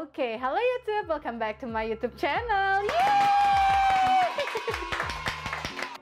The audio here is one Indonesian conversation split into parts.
Oke, halo YouTube, welcome back to my YouTube channel. Yeay!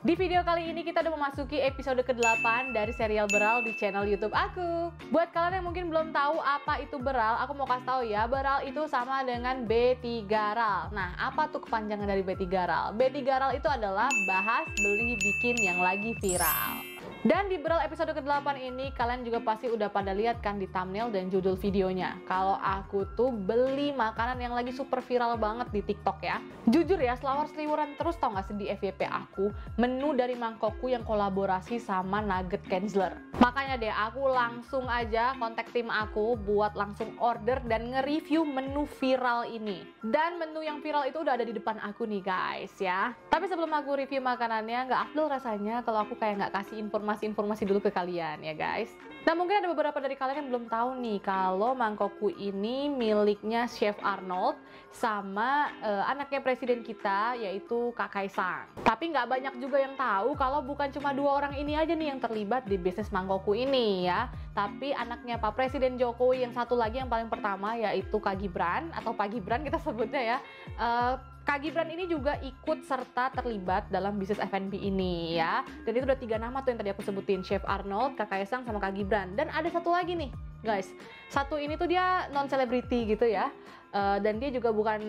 Di video kali ini kita udah memasuki episode ke-8 dari serial Beral di channel YouTube aku. Buat kalian yang mungkin belum tahu apa itu Beral, aku mau kasih tahu ya, Beral itu sama dengan B3RAL. Nah, apa tuh kepanjangan dari B3RAL? B3RAL itu adalah bahas, beli, bikin yang lagi viral. Dan di Beral episode ke-8 ini, kalian juga pasti udah pada lihat kan di thumbnail dan judul videonya. Kalau aku tuh beli makanan yang lagi super viral banget di TikTok ya. Jujur ya, selawar-seliweran terus tau gak sih di FYP aku, menu dari mangkokku yang kolaborasi sama Nugget Kenzler. Makanya deh, aku langsung aja kontak tim aku buat langsung order dan nge-review menu viral ini. Dan menu yang viral itu udah ada di depan aku nih guys ya. Tapi sebelum aku review makanannya, nggak afdol rasanya kalau aku kayak nggak kasih informasi dulu ke kalian ya guys. Nah, mungkin ada beberapa dari kalian yang belum tahu nih kalau mangkokku ini miliknya Chef Arnold sama anaknya presiden kita, yaitu Kak Kaisang. Tapi nggak banyak juga yang tahu kalau bukan cuma dua orang ini aja nih yang terlibat di bisnis mangkokku ini ya. Tapi anaknya Pak Presiden Jokowi yang satu lagi yang paling pertama, yaitu Kak Gibran atau Pak Gibran kita sebutnya ya. Kak Gibran ini juga ikut serta terlibat dalam bisnis F&B ini ya. Dan itu udah 3 nama tuh yang tadi aku sebutin, Chef Arnold, Kak Kaisang, sama Kak Gibran. Dan ada satu lagi nih guys, satu ini tuh dia non-selebriti gitu ya. Dan dia juga bukan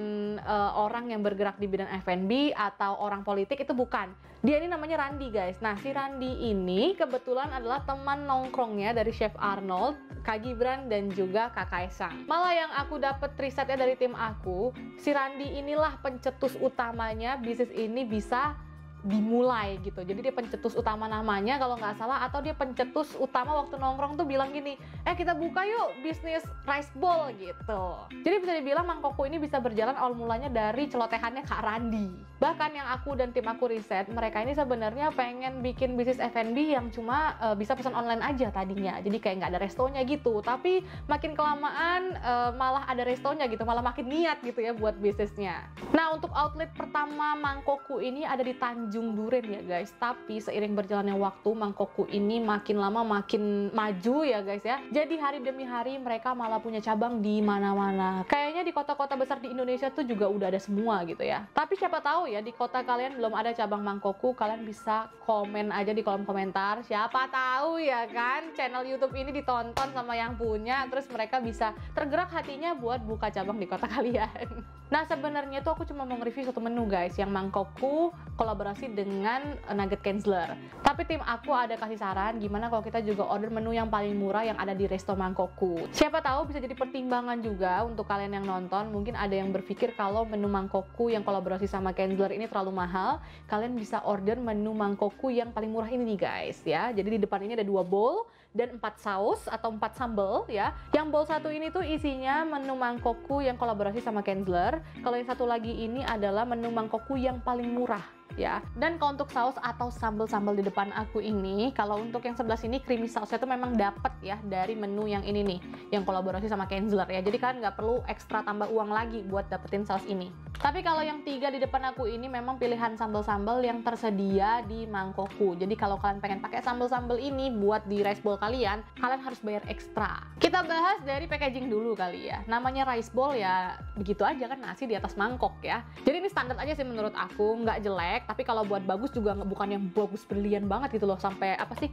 orang yang bergerak di bidang F&B atau orang politik, itu bukan. Dia ini namanya Randi guys. Nah, si Randi ini kebetulan adalah teman nongkrongnya dari Chef Arnold, Kak Gibran, dan juga Kak Kaisang. Malah yang aku dapet risetnya dari tim aku, si Randi inilah pencetus utamanya bisnis ini bisa dimulai gitu. Jadi dia pencetus utama namanya kalau nggak salah, atau dia pencetus utama waktu nongkrong tuh bilang gini, kita buka yuk bisnis rice bowl gitu. Jadi bisa dibilang mangkokku ini bisa berjalan awal mulanya dari celotehannya Kak Randi. Bahkan yang aku dan tim aku riset, mereka ini sebenarnya pengen bikin bisnis F&B yang cuma bisa pesan online aja tadinya. Jadi kayak nggak ada restonya gitu. Tapi makin kelamaan malah ada restonya gitu, malah makin niat gitu ya buat bisnisnya. Nah, untuk outlet pertama mangkokku ini ada di Tanjung Duren ya guys. Tapi seiring berjalannya waktu, mangkokku ini makin lama makin maju ya guys ya. Jadi hari demi hari mereka malah punya cabang di mana-mana. Kayaknya di kota-kota besar di Indonesia tuh juga udah ada semua gitu ya. Tapi siapa tahu ya di kota kalian belum ada cabang mangkokku, kalian bisa komen aja di kolom komentar. Siapa tahu ya kan channel YouTube ini ditonton sama yang punya, terus mereka bisa tergerak hatinya buat buka cabang di kota kalian. Nah, sebenarnya tuh aku cuma mau nge-review satu menu guys, yang mangkokku kolaborasi dengan Nugget Kenzler. Tapi tim aku ada kasih saran gimana kalau kita juga order menu yang paling murah yang ada di resto mangkokku. Siapa tahu bisa jadi pertimbangan juga untuk kalian yang nonton. Mungkin ada yang berpikir kalau menu mangkokku yang kolaborasi sama Kenzler ini terlalu mahal. Kalian bisa order menu mangkokku yang paling murah ini nih guys ya. Jadi di depan ini ada 2 bowl dan 4 saus atau 4 sambal ya. Yang bowl satu ini tuh isinya menu mangkokku yang kolaborasi sama Kenzler. Kalau yang satu lagi ini adalah menu mangkokku yang paling murah ya. Dan kalau untuk saus atau sambal-sambal di depan aku ini, kalau untuk yang sebelah sini creamy sausnya itu memang dapat ya dari menu yang ini nih, yang kolaborasi sama Kenzler ya. Jadi kalian nggak perlu ekstra tambah uang lagi buat dapetin saus ini. Tapi kalau yang 3 di depan aku ini memang pilihan sambal-sambal yang tersedia di mangkokku. Jadi kalau kalian pengen pakai sambal-sambal ini buat di rice bowl kalian harus bayar ekstra. Kita bahas dari packaging dulu kali ya. Namanya rice bowl ya begitu aja kan, nasi di atas mangkok ya. Jadi ini standar aja sih menurut aku, nggak jelek. Tapi kalau buat bagus juga bukan yang bagus brilian banget gitu loh, sampai apa sih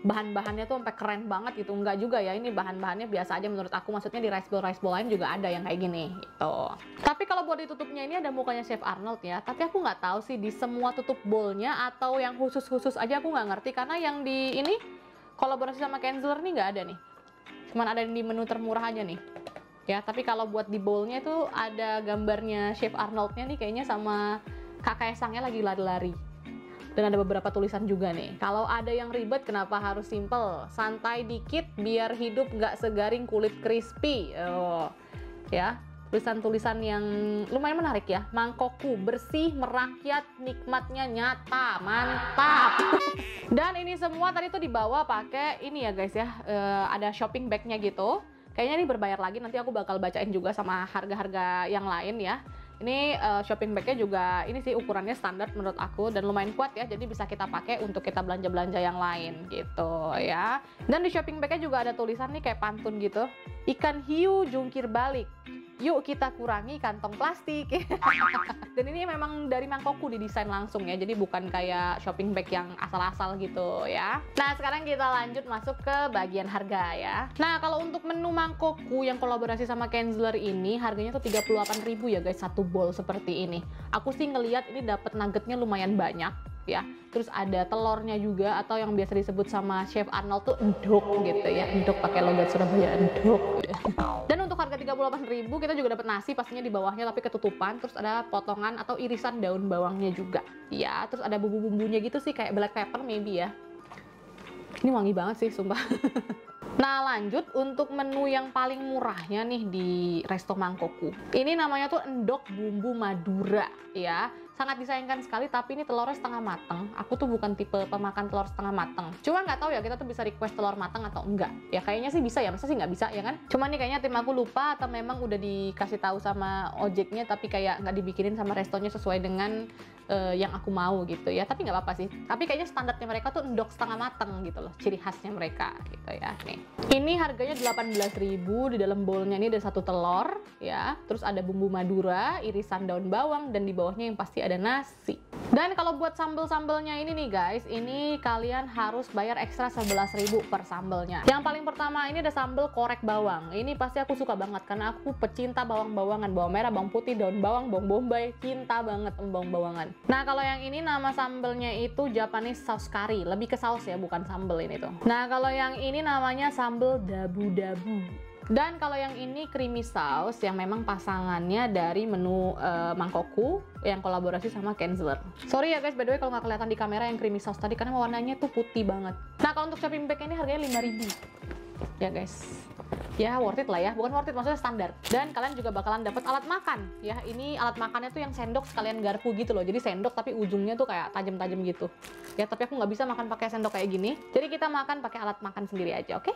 bahan-bahannya tuh sampai keren banget gitu, enggak juga ya. Ini bahan-bahannya biasa aja menurut aku, maksudnya di rice bowl lain juga ada yang kayak gini gitu. Tapi kalau buat ditutupnya ini ada mukanya Chef Arnold ya, tapi aku nggak tahu sih di semua tutup bowlnya atau yang khusus-khusus aja, aku nggak ngerti. Karena yang di ini kolaborasi sama Kenzler nih nggak ada nih, cuman ada di menu termurah aja nih ya. Tapi kalau buat di bowlnya tuh ada gambarnya Chef Arnoldnya nih kayaknya, sama Kak Kaisangnya lagi lari-lari. Dan ada beberapa tulisan juga nih. Kalau ada yang ribet, kenapa harus simple? Santai dikit biar hidup nggak segaring kulit crispy. Ya, tulisan-tulisan yang lumayan menarik ya. Mangkokku bersih, merakyat, nikmatnya nyata, mantap. Dan ini semua tadi tuh dibawa pakai ini ya guys ya. Ada shopping bagnya gitu. Kayaknya ini berbayar lagi. Nanti aku bakal bacain juga sama harga-harga yang lain ya. Ini shopping bagnya juga ini sih ukurannya standar menurut aku dan lumayan kuat ya, jadi bisa kita pakai untuk kita belanja-belanja yang lain gitu ya. Dan di shopping bagnya juga ada tulisan nih kayak pantun gitu, ikan hiu jungkir balik, yuk kita kurangi kantong plastik. Dan ini memang dari mangkokku didesain langsung ya, jadi bukan kayak shopping bag yang asal-asal gitu ya. Nah sekarang kita lanjut masuk ke bagian harga ya. Nah kalau untuk menu mangkokku yang kolaborasi sama Kenzler ini harganya tuh 38.000 ya guys, satu bowl seperti ini. Aku sih ngelihat ini dapat nuggetnya lumayan banyak ya. Terus ada telurnya juga, atau yang biasa disebut sama Chef Arnold tuh endok gitu ya. Endok pakai logat Surabaya, endok. Dan untuk harga 38.000 kita juga dapat nasi pastinya di bawahnya tapi ketutupan. Terus ada potongan atau irisan daun bawangnya juga. Ya, terus ada bumbu-bumbunya gitu sih kayak black pepper maybe ya. Ini wangi banget sih sumpah. Nah lanjut untuk menu yang paling murahnya nih di Resto Mangkokku. Ini namanya tuh endok bumbu Madura ya. Sangat disayangkan sekali tapi ini telurnya setengah mateng. Aku tuh bukan tipe pemakan telur setengah mateng. Cuma nggak tahu ya kita tuh bisa request telur mateng atau enggak. Ya kayaknya sih bisa ya, masa sih nggak bisa ya kan? Cuma nih kayaknya tim aku lupa atau memang udah dikasih tahu sama ojeknya tapi kayak nggak dibikinin sama restonya sesuai dengan yang aku mau gitu ya. Tapi nggak apa-apa sih. Tapi kayaknya standarnya mereka tuh endok setengah mateng gitu loh. Ciri khasnya mereka gitu ya. Nih. Ini harganya 18.000, di dalam bowlnya ini ada satu telur ya. Terus ada bumbu Madura, irisan daun bawang, dan di bawahnya yang pasti ada nasi. Dan kalau buat sambel-sambelnya ini nih guys, ini kalian harus bayar ekstra 11.000 per sambelnya. Yang paling pertama ini ada sambel korek bawang. Ini pasti aku suka banget karena aku pecinta bawang-bawangan, bawang merah, bawang putih, daun bawang, bawang bombay, cinta banget bawang-bawangan. Nah kalau yang ini nama sambelnya itu Japanese sauce curry, lebih ke saus ya, bukan sambel ini tuh. Nah kalau yang ini namanya sambel dabu-dabu. Dan kalau yang ini creamy sauce yang memang pasangannya dari menu mangkokku yang kolaborasi sama Kenzler. Sorry ya guys, by the way kalau nggak kelihatan di kamera yang creamy sauce tadi karena warnanya tuh putih banget. Nah kalau untuk shopping bag ini harganya 5.000 ya guys. Ya worth it lah ya, bukan worth it maksudnya standar. Dan kalian juga bakalan dapat alat makan ya. Ini alat makannya tuh yang sendok sekalian garpu gitu loh. Jadi sendok tapi ujungnya tuh kayak tajam-tajam gitu. Ya tapi aku nggak bisa makan pakai sendok kayak gini. Jadi kita makan pakai alat makan sendiri aja, oke?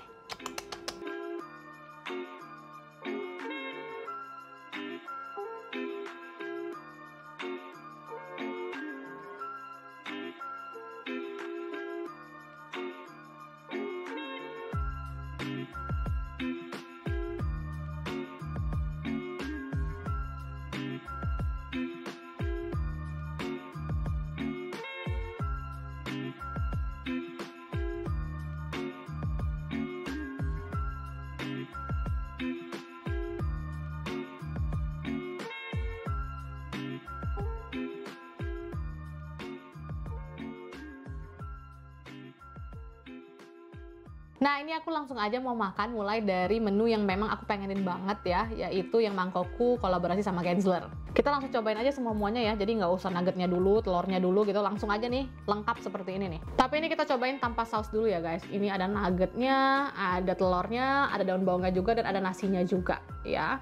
Nah ini aku langsung aja mau makan mulai dari menu yang memang aku pengenin banget ya, yaitu yang mangkokku kolaborasi sama Kenzler. Kita langsung cobain aja semuanya ya, jadi nggak usah nuggetnya dulu, telurnya dulu gitu, langsung aja nih lengkap seperti ini nih. Tapi ini kita cobain tanpa saus dulu ya guys. Ini ada nuggetnya, ada telurnya, ada daun bawangnya juga, dan ada nasinya juga ya.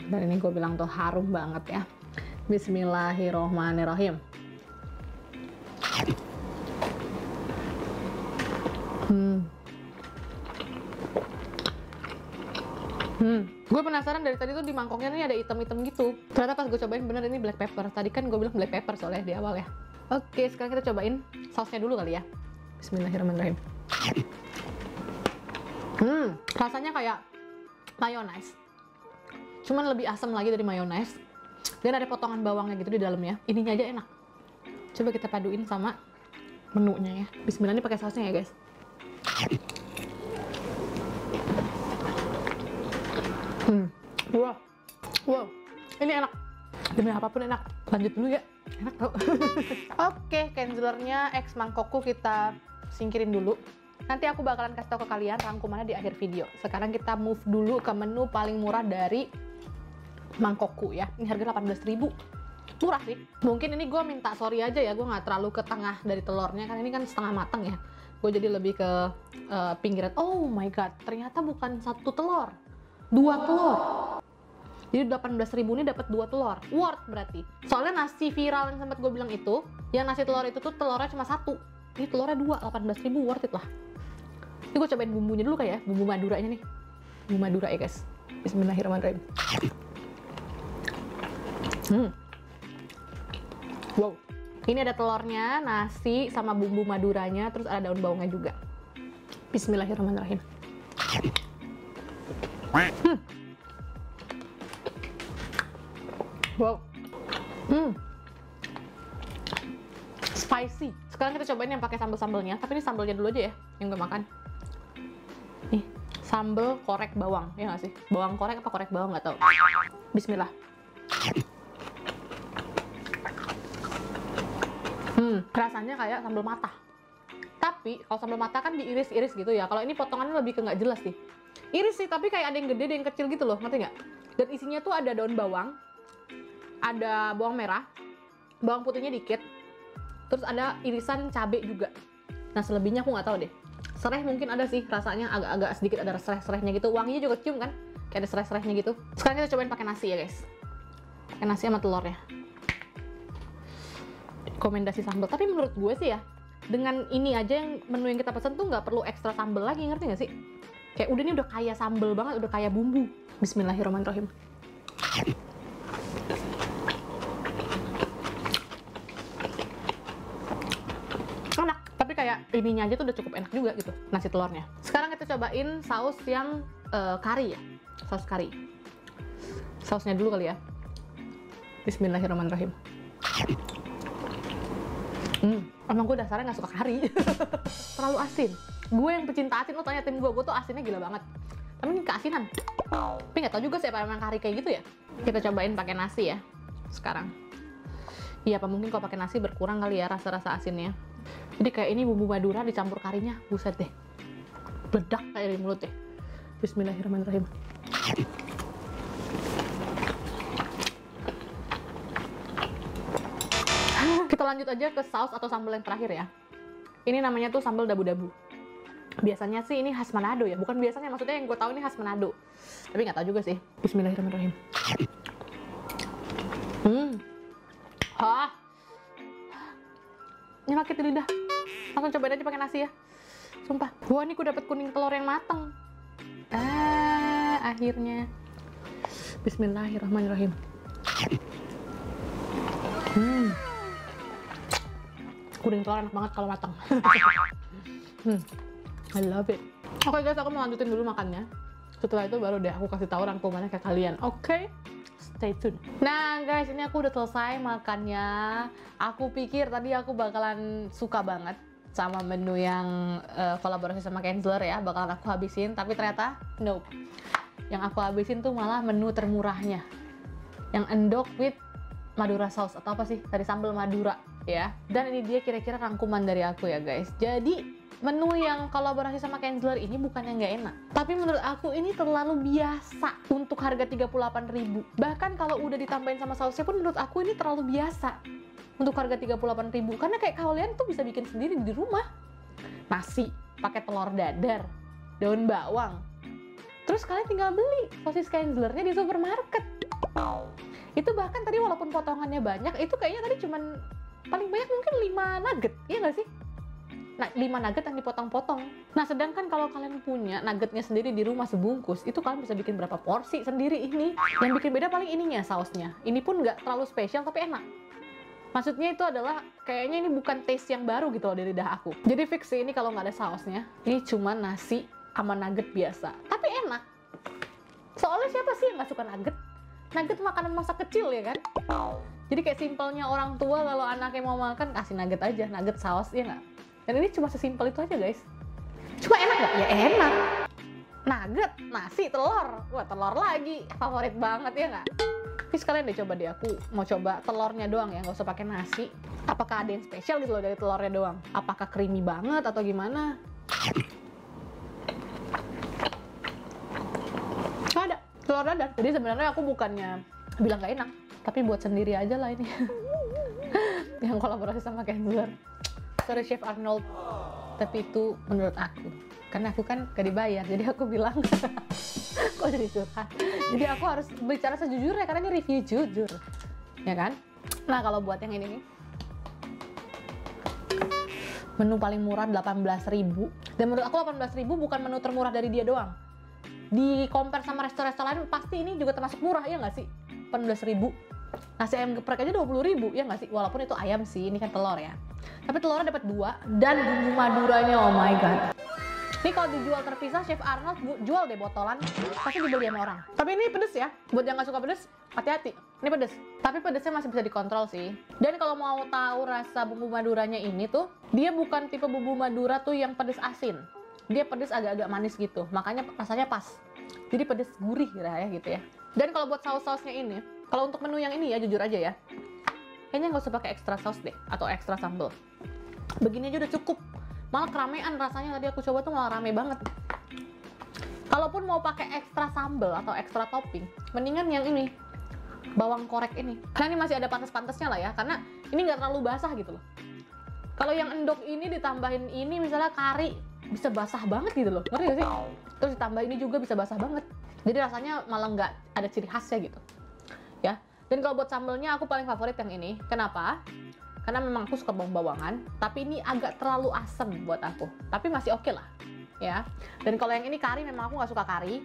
Dan ini gue bilang tuh harum banget ya. Bismillahirrohmanirrohim. Gue penasaran dari tadi tuh di mangkoknya nih ada item-item gitu. Ternyata pas gue cobain bener ini black pepper. Tadi kan gue bilang black pepper soalnya di awal ya. Oke, sekarang kita cobain sausnya dulu kali ya. Bismillahirrahmanirrahim. Rasanya kayak mayonnaise. Cuman lebih asam lagi dari mayonnaise. Dan ada potongan bawangnya gitu di dalamnya. Ininya aja enak. Coba kita paduin sama menunya ya. Bismillah, ini pakai sausnya ya guys. Wow, ini enak. Demi apapun enak. Lanjut dulu ya. Enak tau. Oke, Kenzlernya ex mangkokku kita singkirin dulu. Nanti aku bakalan kasih tau ke kalian rangkumannya di akhir video. Sekarang kita move dulu ke menu paling murah dari mangkokku ya. Ini harga 18.000. Murah sih. Mungkin ini gue minta sorry aja ya, gue nggak terlalu ke tengah dari telurnya, kan ini kan setengah matang ya. Gue jadi lebih ke pinggiran. Oh my god, ternyata bukan satu telur, 2 telur. Jadi 18.000 ini dapat 2 telur. Worth berarti. Soalnya nasi viral yang sempat gue bilang itu, yang nasi telur itu tuh telurnya cuma 1. Ini telurnya 2, 18.000, worth it lah. Ini gue cobain bumbunya dulu kayak ya, bumbu Maduranya nih. Bumbu Madura ya guys. Bismillahirrahmanirrahim. Wow. Ini ada telurnya, nasi, sama bumbu Maduranya, terus ada daun bawangnya juga. Bismillahirrahmanirrahim. Wow. Spicy. Sekarang kita cobain yang pakai sambal-sambalnya, tapi ini sambalnya dulu aja ya yang gue makan. Nih, sambal korek bawang, ya nggak sih? Bawang korek apa korek bawang nggak tahu. Bismillah. Rasanya kayak sambal matah. Tapi kalau sambal matah kan diiris-iris gitu ya. Kalau ini potongannya lebih ke nggak jelas sih. Iris sih, tapi kayak ada yang gede, ada yang kecil gitu loh, ngerti nggak? Dan isinya tuh ada daun bawang, ada bawang merah, bawang putihnya dikit, terus ada irisan cabai juga. Nah selebihnya aku nggak tahu deh. Sereh mungkin ada sih, rasanya agak-agak sedikit ada sereh-serehnya gitu. Wanginya juga cium kan, kayak ada sereh-serehnya gitu. Sekarang kita cobain pakai nasi ya guys. Pakai nasi sama telurnya. Rekomendasi sambal. Tapi menurut gue sih ya, dengan ini aja yang menu yang kita pesen tuh nggak perlu ekstra sambal lagi, ngerti nggak sih? Kayak udah ini udah kaya sambal banget, udah kaya bumbu. Bismillahirrahmanirrahim. Enak, tapi kayak ininya aja tuh udah cukup enak juga gitu, nasi telurnya. Sekarang kita cobain saus yang kari ya, saus kari. Sausnya dulu kali ya. Bismillahirrahmanirrahim. Emang gue dasarnya nggak suka kari. Terlalu asin. Gue yang pecinta asin, lo tanya tim gue tuh asinnya gila banget. Tapi ini keasinan. Tapi nggak tau juga sih apa emang kari kayak gitu ya. Kita cobain pakai nasi ya. Sekarang. Iya, apa mungkin kalau pakai nasi berkurang kali ya rasa-rasa asinnya. Jadi kayak ini bumbu Madura dicampur karinya, buset deh. Bedak kayak di mulut deh. Bismillahirrahmanirrahim. Kita lanjut aja ke saus atau sambal yang terakhir ya. Ini namanya tuh sambal dabu-dabu. Biasanya sih ini khas Manado ya. Bukan biasanya, maksudnya yang gue tahu ini khas Manado. Tapi nggak tahu juga sih. Bismillahirrahmanirrahim. Ini sakit di lidah. Langsung cobain aja pakai nasi ya. Sumpah. Wah, ini gue dapet kuning telur yang matang. Akhirnya. Bismillahirrahmanirrahim. Kuning telur enak banget kalau matang. I love it. Oke guys, aku mau lanjutin dulu makannya. Setelah itu baru deh aku kasih tahu rangkumannya ke kalian. Oke? Stay tune. Nah guys, ini aku udah selesai makannya. Aku pikir tadi aku bakalan suka banget sama menu yang kolaborasi sama Kenzler ya, bakalan aku habisin. Tapi ternyata nope. Yang aku habisin tuh malah menu termurahnya, yang endok with Madura sauce atau apa sih? Tadi sambal Madura ya. Dan ini dia kira-kira rangkuman dari aku ya guys. Jadi menu yang kolaborasi sama Kenzler ini bukan yang nggak enak, tapi menurut aku ini terlalu biasa untuk harga 38.000. Bahkan kalau udah ditambahin sama sausnya pun menurut aku ini terlalu biasa untuk harga 38.000. Karena kayak kalian tuh bisa bikin sendiri di rumah. Nasi pakai telur dadar, daun bawang. Terus kalian tinggal beli sosis Kenzlernya di supermarket. Itu bahkan tadi walaupun potongannya banyak, itu kayaknya tadi cuman paling banyak mungkin 5 nugget, iya nggak sih? Nah, 5 nugget yang dipotong-potong. Nah, sedangkan kalau kalian punya nuggetnya sendiri di rumah sebungkus, itu kalian bisa bikin berapa porsi sendiri ini. Yang bikin beda paling ininya, sausnya. Ini pun nggak terlalu spesial, tapi enak. Maksudnya itu adalah, kayaknya ini bukan taste yang baru gitu loh dari lidah aku. Jadi fix sih ini kalau nggak ada sausnya. Ini cuma nasi sama nugget biasa. Tapi enak. Soalnya siapa sih yang nggak suka nugget? Nugget makanan masa kecil ya kan? Jadi kayak simpelnya orang tua kalau anaknya mau makan, kasih nugget aja. Nugget saus, ya nggak? Dan ini cuma sesimpel itu aja guys. Cuma enak nggak? Ya enak. Nugget, nasi, telur. Wah, telur lagi. Favorit banget ya nggak? Tapi sekalian deh coba deh, aku mau coba telurnya doang ya, nggak usah pakai nasi. Apakah ada yang spesial gitu loh dari telurnya doang? Apakah creamy banget atau gimana? Nggak ada, telur dadar. Jadi sebenarnya aku bukannya bilang nggak enak, tapi buat sendiri aja lah ini. Yang kolaborasi sama Kenzler. Sorry Chef Arnold, tapi itu menurut aku, karena aku kan gak dibayar, jadi aku bilang kok jadi curhat. Jadi aku harus bicara sejujurnya karena ini review jujur, ya kan? Nah kalau buat yang ini nih, menu paling murah 18.000, dan menurut aku 18.000 bukan menu termurah dari dia doang. Di compare sama restoran lain pasti ini juga termasuk murah, ya nggak sih? 18.000. Nasi ayam geprek aja 20.000, ya nggak sih? Walaupun itu ayam sih, ini kan telur ya. Tapi telurnya dapat 2 dan bumbu Maduranya, oh my god. Ini kalau dijual terpisah, Chef Arnold jual deh botolan, pasti dibeli sama orang. Tapi ini pedes ya. Buat yang nggak suka pedes, hati-hati, ini pedes. Tapi pedesnya masih bisa dikontrol sih. Dan kalau mau tahu rasa bumbu maduranya ini tuh, dia bukan tipe bumbu madura tuh yang pedes asin. Dia pedes agak-agak manis gitu, makanya rasanya pas. Jadi pedes gurih ya gitu ya. Dan kalau buat saus-sausnya ini, kalau untuk menu yang ini ya jujur aja ya, kayaknya nggak usah pakai ekstra saus deh, atau ekstra sambal. Begini aja udah cukup. Malah keramaian rasanya, tadi aku coba tuh malah rame banget. Kalaupun mau pakai ekstra sambal atau ekstra topping, mendingan yang ini, bawang korek ini. Karena ini masih ada pantas-pantasnya lah ya, karena ini nggak terlalu basah gitu loh. Kalau yang endog ini ditambahin ini misalnya kari, bisa basah banget gitu loh, ngerti gak sih? Terus ditambah ini juga bisa basah banget. Jadi rasanya malah nggak ada ciri khasnya gitu. Ya. Dan kalau buat sambelnya aku paling favorit yang ini. Kenapa? Karena memang aku suka bawang-bawangan, tapi ini agak terlalu asam buat aku. Tapi masih oke lah. Ya, dan kalau yang ini kari memang aku nggak suka kari,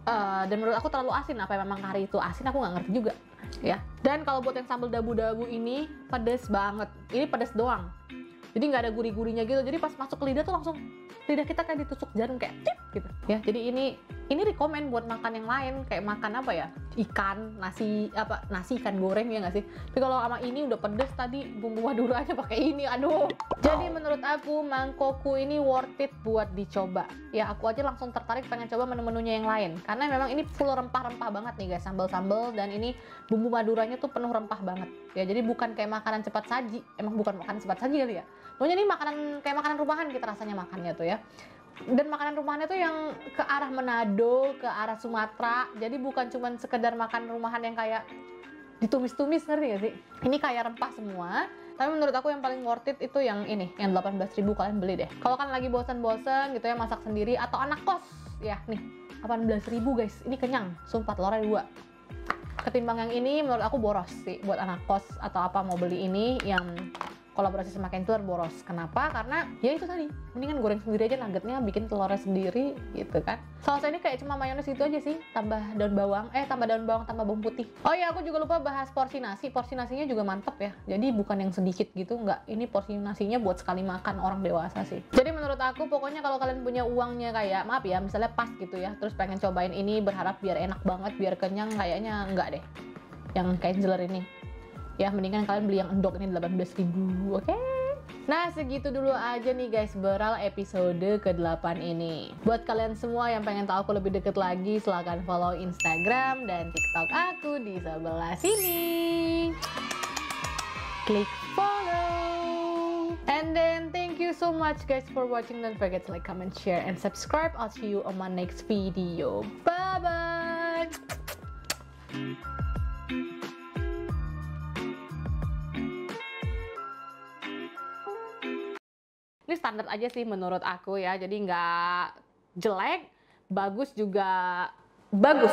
dan menurut aku terlalu asin. Apa memang kari itu asin, aku nggak ngerti juga ya. Dan kalau buat yang sambal dabu-dabu ini pedes banget, ini pedes doang, jadi nggak ada gurih-gurihnya gitu. Jadi pas masuk ke lidah tuh langsung lidah kita kayak ditusuk jarum kayak tip gitu ya. Jadi ini rekomen buat makan yang lain, kayak makan apa ya, ikan, nasi ikan goreng ya nggak sih. Tapi kalau sama ini udah pedes tadi, bumbu maduranya pakai ini, aduh. Jadi menurut aku mangkokku ini worth it buat dicoba ya. Aku aja langsung tertarik pengen coba menu-menunya yang lain, karena memang ini full rempah-rempah banget nih guys, sambal-sambal, dan ini bumbu maduranya tuh penuh rempah banget ya. Jadi bukan kayak makanan cepat saji, emang bukan makanan cepat saji kali ya. Pokoknya ini makanan kayak makanan rumahan kita rasanya makannya tuh ya. Dan makanan rumahannya tuh yang ke arah Manado, ke arah Sumatera. Jadi bukan cuma sekedar makan rumahan yang kayak ditumis-tumis, ngerti gak sih? Ini kayak rempah semua. Tapi menurut aku yang paling worth it itu yang ini, yang 18.000, kalian beli deh. Kalau kan lagi bosan-bosan gitu ya masak sendiri atau anak kos, ya nih 18.000 guys, ini kenyang, sumpah telurnya 2. Ketimbang yang ini menurut aku boros sih buat anak kos atau apa mau beli ini yang kolaborasi sama Kentuer, boros. Kenapa? Karena ya itu tadi, mendingan goreng sendiri aja nuggetnya, bikin telurnya sendiri gitu kan. Sausnya ini kayak cuma mayones itu aja sih, tambah daun bawang, tambah bawang putih. Oh iya, aku juga lupa bahas porsi nasi. Porsi nasinya juga mantep ya, jadi bukan yang sedikit gitu, nggak. Ini porsi nasinya buat sekali makan orang dewasa sih. Jadi menurut aku pokoknya kalau kalian punya uangnya kayak, maaf ya, misalnya pas gitu ya, terus pengen cobain ini berharap biar enak banget, biar kenyang, kayaknya enggak deh yang Kentuer ini. Ya mendingan kalian beli yang endog ini 18.000, oke? Nah segitu dulu aja nih guys beral episode ke-8 ini. Buat kalian semua yang pengen tahu aku lebih deket lagi, silahkan follow Instagram dan TikTok aku di sebelah sini. Klik follow. And then thank you so much guys for watching. Don't forget to like, comment, share, and subscribe. I'll see you on my next video. Bye bye. Ini standar aja sih menurut aku ya, jadi nggak jelek, bagus juga bagus.